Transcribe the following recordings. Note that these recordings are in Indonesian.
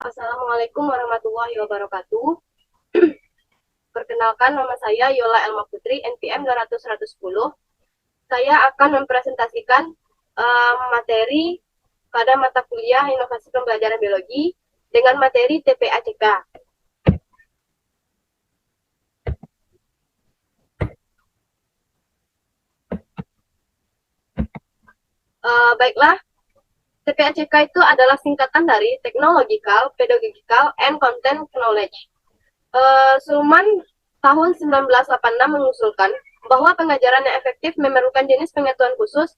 Assalamualaikum warahmatullahi wabarakatuh. Perkenalkan, nama saya Yola Elma Putri, NPM 200-110. Saya akan mempresentasikan materi pada mata kuliah Inovasi Pembelajaran Biologi dengan materi TPACK. Baiklah, TPACK itu adalah singkatan dari Technological, Pedagogical, and Content Knowledge. Sulman tahun 1986 mengusulkan bahwa pengajaran yang efektif memerlukan jenis pengetahuan khusus,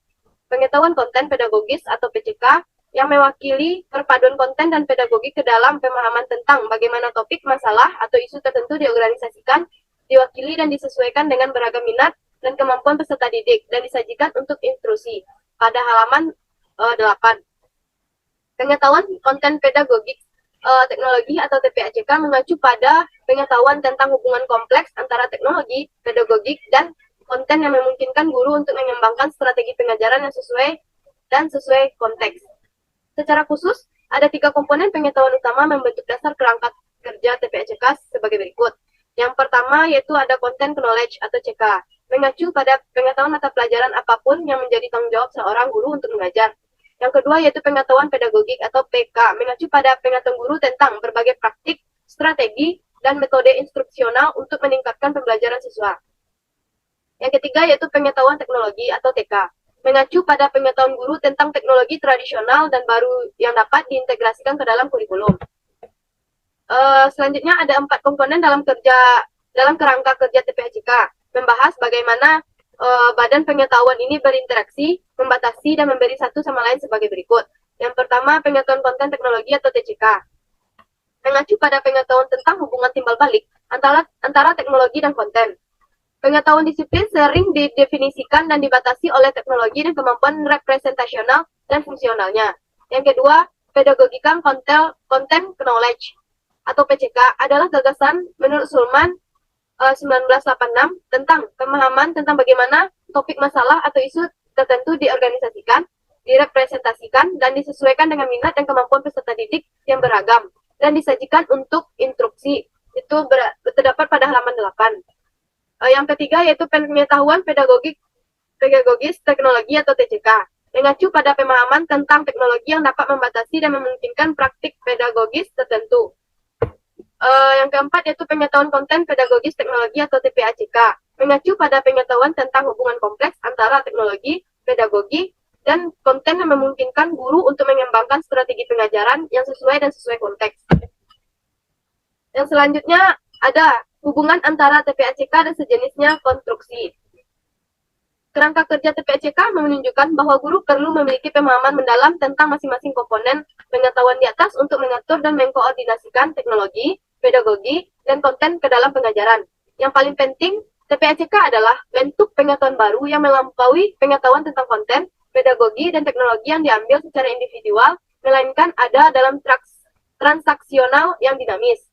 pengetahuan konten pedagogis atau PCK, yang mewakili perpaduan konten dan pedagogi ke dalam pemahaman tentang bagaimana topik, masalah, atau isu tertentu diorganisasikan, diwakili dan disesuaikan dengan beragam minat dan kemampuan peserta didik, dan disajikan untuk instruksi. Pada halaman 8. Pengetahuan konten pedagogik teknologi atau TPACK mengacu pada pengetahuan tentang hubungan kompleks antara teknologi, pedagogik, dan konten yang memungkinkan guru untuk mengembangkan strategi pengajaran yang sesuai konteks. Secara khusus, ada 3 komponen pengetahuan utama membentuk dasar kerangka kerja TPACK sebagai berikut. Yang pertama yaitu ada content knowledge atau CK, mengacu pada pengetahuan mata pelajaran apapun yang menjadi tanggung jawab seorang guru untuk mengajar. Yang kedua yaitu pengetahuan pedagogik atau PK, mengacu pada pengetahuan guru tentang berbagai praktik, strategi, dan metode instruksional untuk meningkatkan pembelajaran siswa. Yang ketiga yaitu pengetahuan teknologi atau TK, mengacu pada pengetahuan guru tentang teknologi tradisional dan baru yang dapat diintegrasikan ke dalam kurikulum. Selanjutnya ada 4 komponen dalam kerangka kerja TPACK, membahas bagaimana badan pengetahuan ini berinteraksi, membatasi, dan memberi satu sama lain sebagai berikut. Yang pertama, pengetahuan konten teknologi atau TCK, mengacu pada pengetahuan tentang hubungan timbal balik antara teknologi dan konten. Pengetahuan disiplin sering didefinisikan dan dibatasi oleh teknologi dan kemampuan representasional dan fungsionalnya. Yang kedua, pedagogical content knowledge atau PCK adalah gagasan menurut Sulman 1986 tentang pemahaman tentang bagaimana topik masalah atau isu tertentu diorganisasikan, direpresentasikan, dan disesuaikan dengan minat dan kemampuan peserta didik yang beragam, dan disajikan untuk instruksi. Itu terdapat pada halaman 8. Yang ketiga yaitu pengetahuan pedagogis teknologi atau TCK, mengacu pada pemahaman tentang teknologi yang dapat membatasi dan memungkinkan praktik pedagogis tertentu. Yang keempat yaitu pengetahuan konten pedagogis teknologi atau TPACK, mengacu pada pengetahuan tentang hubungan kompleks antara teknologi, pedagogi, dan konten yang memungkinkan guru untuk mengembangkan strategi pengajaran yang sesuai konteks. Yang selanjutnya ada hubungan antara TPACK dan sejenisnya konstruksi. Kerangka kerja TPACK menunjukkan bahwa guru perlu memiliki pemahaman mendalam tentang masing-masing komponen pengetahuan di atas untuk mengatur dan mengkoordinasikan teknologi, pedagogi, dan konten ke dalam pengajaran. Yang paling penting, TPACK adalah bentuk pengetahuan baru yang melampaui pengetahuan tentang konten, pedagogi, dan teknologi yang diambil secara individual, melainkan ada dalam transaksional yang dinamis.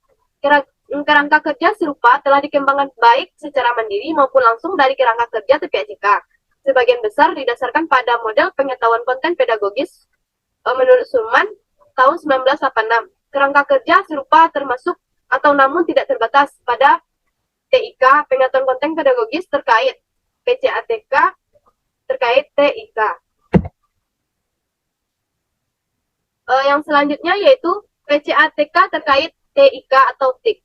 Kerangka kerja serupa telah dikembangkan baik secara mandiri maupun langsung dari kerangka kerja TPACK. Sebagian besar didasarkan pada model pengetahuan konten pedagogis menurut Sulman tahun 1986. Kerangka kerja serupa termasuk atau namun tidak terbatas pada TIK, pengetahuan konten pedagogis terkait PCATK terkait TIK. Yang selanjutnya yaitu PCATK terkait TIK atau TIK.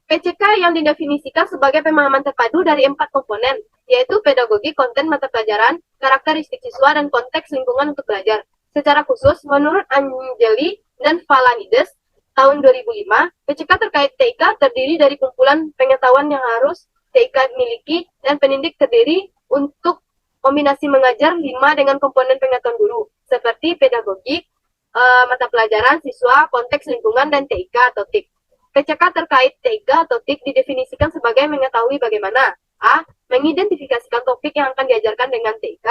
PCK yang didefinisikan sebagai pemahaman terpadu dari 4 komponen, yaitu pedagogi, konten mata pelajaran, karakteristik siswa, dan konteks lingkungan untuk belajar. Secara khusus, menurut Angeli dan Valanides, tahun 2005, PCK terkait TIK terdiri dari kumpulan pengetahuan yang harus TIK miliki, dan pendidik terdiri untuk kombinasi mengajar 5 dengan komponen pengetahuan guru, seperti pedagogi, mata pelajaran, siswa, konteks lingkungan, dan TIK atau TIK. PCK terkait TIK atau TIK didefinisikan sebagai mengetahui bagaimana A. Mengidentifikasikan topik yang akan diajarkan dengan TIK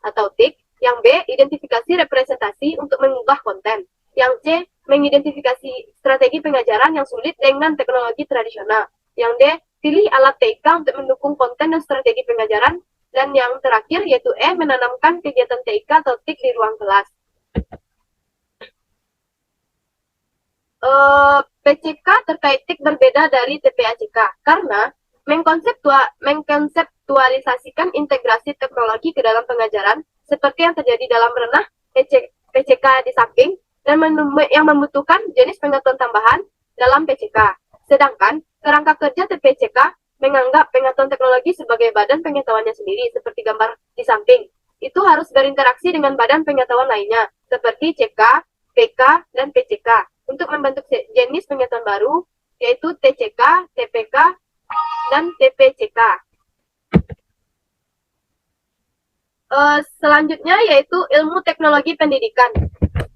atau TIK. Yang B. Identifikasi representasi untuk mengubah konten. Yang C. Mengidentifikasi strategi pengajaran yang sulit dengan teknologi tradisional. Yang D. Pilih alat TIK untuk mendukung konten dan strategi pengajaran. Dan yang terakhir yaitu E. Menanamkan kegiatan TIK atau TIK di ruang kelas. PCK terkait TIK berbeda dari TPACK karena mengkonseptualisasikan integrasi teknologi ke dalam pengajaran seperti yang terjadi dalam ranah PCK di samping dan yang membutuhkan jenis pengetahuan tambahan dalam PCK. Sedangkan kerangka kerja TPCK menganggap pengetahuan teknologi sebagai badan pengetahuannya sendiri seperti gambar di samping. Itu harus berinteraksi dengan badan pengetahuan lainnya seperti CK, PK, dan PCK untuk membentuk jenis pengetahuan baru yaitu TCK, TPK, dan TPCK. Selanjutnya yaitu ilmu teknologi pendidikan.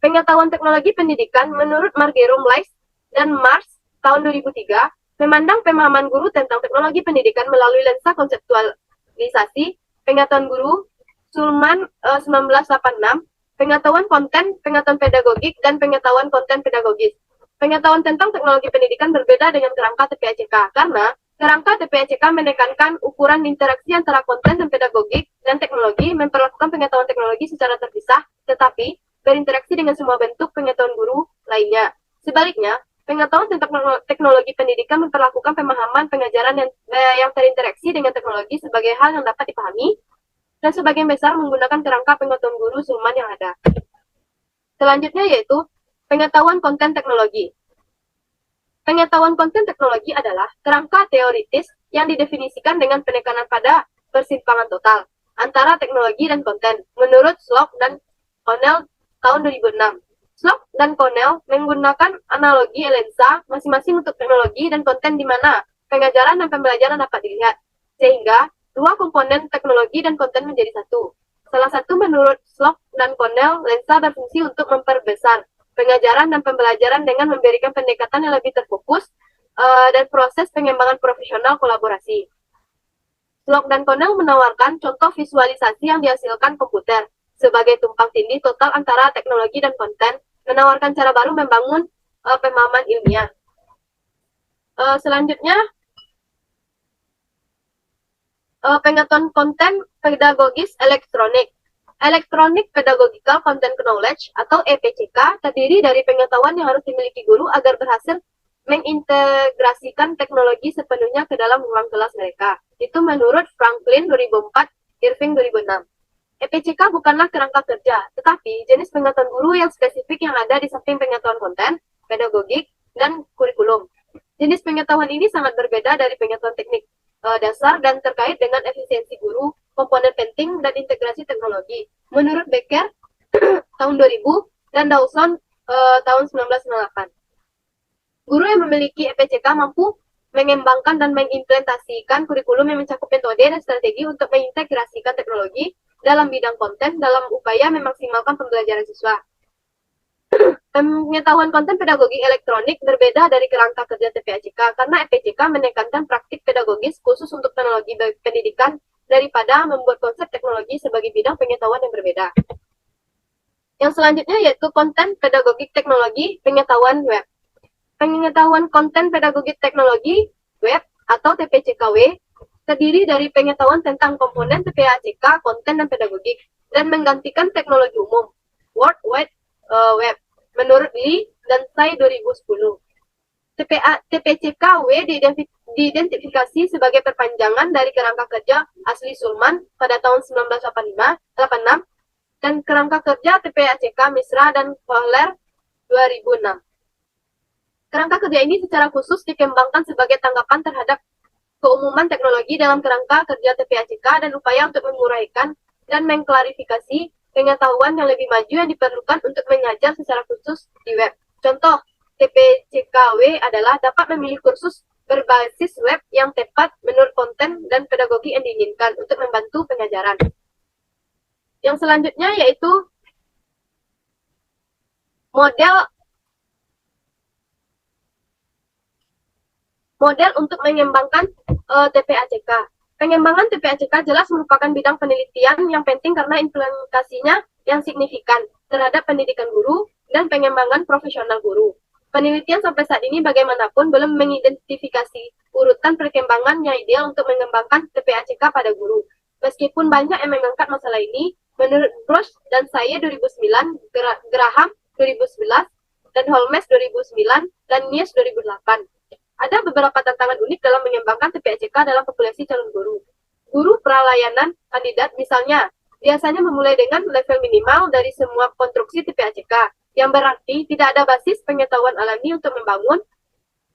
Pengetahuan teknologi pendidikan menurut Margerum Leis dan Mars tahun 2003 memandang pemahaman guru tentang teknologi pendidikan melalui lensa konseptualisasi pengetahuan guru Sulman 1986, pengetahuan konten, pengetahuan pedagogik, dan pengetahuan konten pedagogis. Pengetahuan tentang teknologi pendidikan berbeda dengan kerangka TPACK karena kerangka TPACK menekankan ukuran interaksi antara konten dan pedagogik dan teknologi, memperlakukan pengetahuan teknologi secara terpisah, tetapi berinteraksi dengan semua bentuk pengetahuan guru lainnya. Sebaliknya, pengetahuan tentang teknologi pendidikan memperlakukan pemahaman pengajaran yang terinteraksi dengan teknologi sebagai hal yang dapat dipahami dan sebagian besar menggunakan kerangka pengetahuan guru Sulman yang ada. Selanjutnya yaitu pengetahuan konten teknologi. Pengetahuan konten teknologi adalah kerangka teoritis yang didefinisikan dengan penekanan pada persimpangan total antara teknologi dan konten menurut Slock dan Connell tahun 2006. Slock dan Connell menggunakan analogi lensa masing-masing untuk teknologi dan konten di mana pengajaran dan pembelajaran dapat dilihat, sehingga dua komponen teknologi dan konten menjadi satu. Salah satu menurut Slock dan Connell, lensa berfungsi untuk memperbesar pengajaran dan pembelajaran dengan memberikan pendekatan yang lebih terfokus dan proses pengembangan profesional kolaborasi. Slock dan Connell menawarkan contoh visualisasi yang dihasilkan komputer sebagai tumpang tindih total antara teknologi dan konten, menawarkan cara baru membangun pemahaman ilmiah. Selanjutnya, pengetahuan konten pedagogis elektronik. Electronic Pedagogical Content Knowledge atau EPCK terdiri dari pengetahuan yang harus dimiliki guru agar berhasil mengintegrasikan teknologi sepenuhnya ke dalam ruang kelas mereka. Itu menurut Franklin 2004, Irving 2006. EPCK bukanlah kerangka kerja, tetapi jenis pengetahuan guru yang spesifik yang ada di samping pengetahuan konten, pedagogik, dan kurikulum. Jenis pengetahuan ini sangat berbeda dari pengetahuan teknik dasar dan terkait dengan efisiensi guru, komponen penting, dan integrasi teknologi. Menurut Becker tahun 2000 dan Dawson tahun 1998. Guru yang memiliki EPCK mampu mengembangkan dan mengimplementasikan kurikulum yang mencakup metode dan strategi untuk mengintegrasikan teknologi dalam bidang konten dalam upaya memaksimalkan pembelajaran siswa. Pengetahuan konten pedagogik elektronik berbeda dari kerangka kerja TPACK karena EPCK menekankan praktik pedagogis khusus untuk teknologi pendidikan daripada membuat konsep teknologi sebagai bidang pengetahuan yang berbeda. Yang selanjutnya yaitu konten pedagogik teknologi pengetahuan web. Pengetahuan konten pedagogik teknologi web atau TPCKW terdiri dari pengetahuan tentang komponen TPACK, konten dan pedagogik dan menggantikan teknologi umum World Wide Web menurut Lee dan Tsai 2010. TPCKW diidentifikasi sebagai perpanjangan dari kerangka kerja asli Sulman pada tahun 1986 dan kerangka kerja TPACK Misra dan Kohler 2006. Kerangka kerja ini secara khusus dikembangkan sebagai tanggapan terhadap keumuman teknologi dalam kerangka kerja TPACK dan upaya untuk menguraikan dan mengklarifikasi pengetahuan yang lebih maju yang diperlukan untuk mengajar secara khusus di web. Contoh, TPCKW adalah dapat memilih kursus berbasis web yang tepat menurut konten dan pedagogi yang diinginkan untuk membantu pengajaran. Yang selanjutnya yaitu model untuk mengembangkan TPACK. Pengembangan TPACK jelas merupakan bidang penelitian yang penting karena implikasinya yang signifikan terhadap pendidikan guru dan pengembangan profesional guru. Penelitian sampai saat ini bagaimanapun belum mengidentifikasi urutan perkembangan yang ideal untuk mengembangkan TPACK pada guru. Meskipun banyak yang mengangkat masalah ini, menurut Gross dan saya 2009, Graham 2011, dan Holmes 2009, dan Nies 2008. Ada beberapa tantangan unik dalam mengembangkan TPACK dalam populasi calon guru. Guru pralayanan kandidat misalnya, biasanya memulai dengan level minimal dari semua konstruksi TPACK, yang berarti tidak ada basis pengetahuan alami untuk membangun,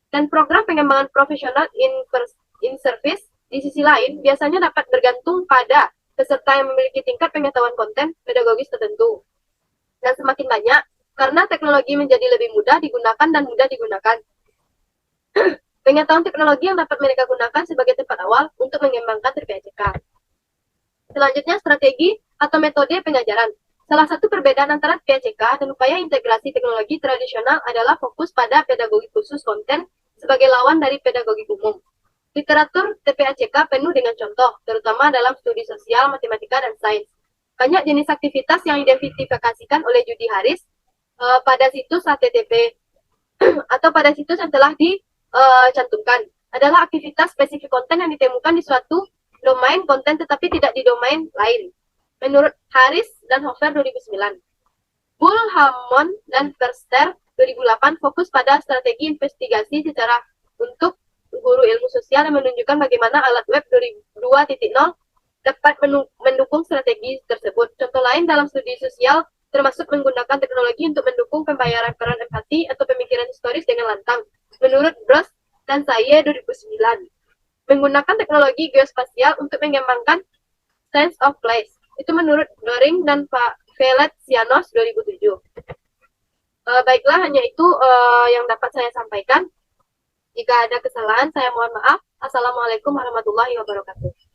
dan program pengembangan profesional in service di sisi lain biasanya dapat bergantung pada peserta yang memiliki tingkat pengetahuan konten pedagogis tertentu. Dan semakin banyak, karena teknologi menjadi lebih mudah digunakan dan mudah digunakan. Pengetahuan teknologi yang dapat mereka gunakan sebagai tempat awal untuk mengembangkan TPACK. Selanjutnya, strategi atau metode pengajaran. Salah satu perbedaan antara TPACK dan upaya integrasi teknologi tradisional adalah fokus pada pedagogi khusus konten sebagai lawan dari pedagogi umum. Literatur TPACK penuh dengan contoh, terutama dalam studi sosial, matematika, dan sains. Banyak jenis aktivitas yang identifikasikan oleh Judy Harris pada situs HTTP atau pada situs yang telah dicantumkan adalah aktivitas spesifik konten yang ditemukan di suatu domain konten tetapi tidak di domain lain. Menurut Harris dan Hofer 2009. Bull, Hammond, dan Verster 2008 fokus pada strategi investigasi secara untuk guru ilmu sosial yang menunjukkan bagaimana alat web 2.0 dapat mendukung strategi tersebut. Contoh lain dalam studi sosial termasuk menggunakan teknologi untuk mendukung pembayaran peran empati atau pemikiran historis dengan lantang. Menurut Bros dan saya 2009. Menggunakan teknologi geospasial untuk mengembangkan sense of place. Itu menurut Doring dan Pak Veletsyanos 2007. Baiklah, hanya itu yang dapat saya sampaikan. Jika ada kesalahan, saya mohon maaf. Assalamualaikum warahmatullahi wabarakatuh.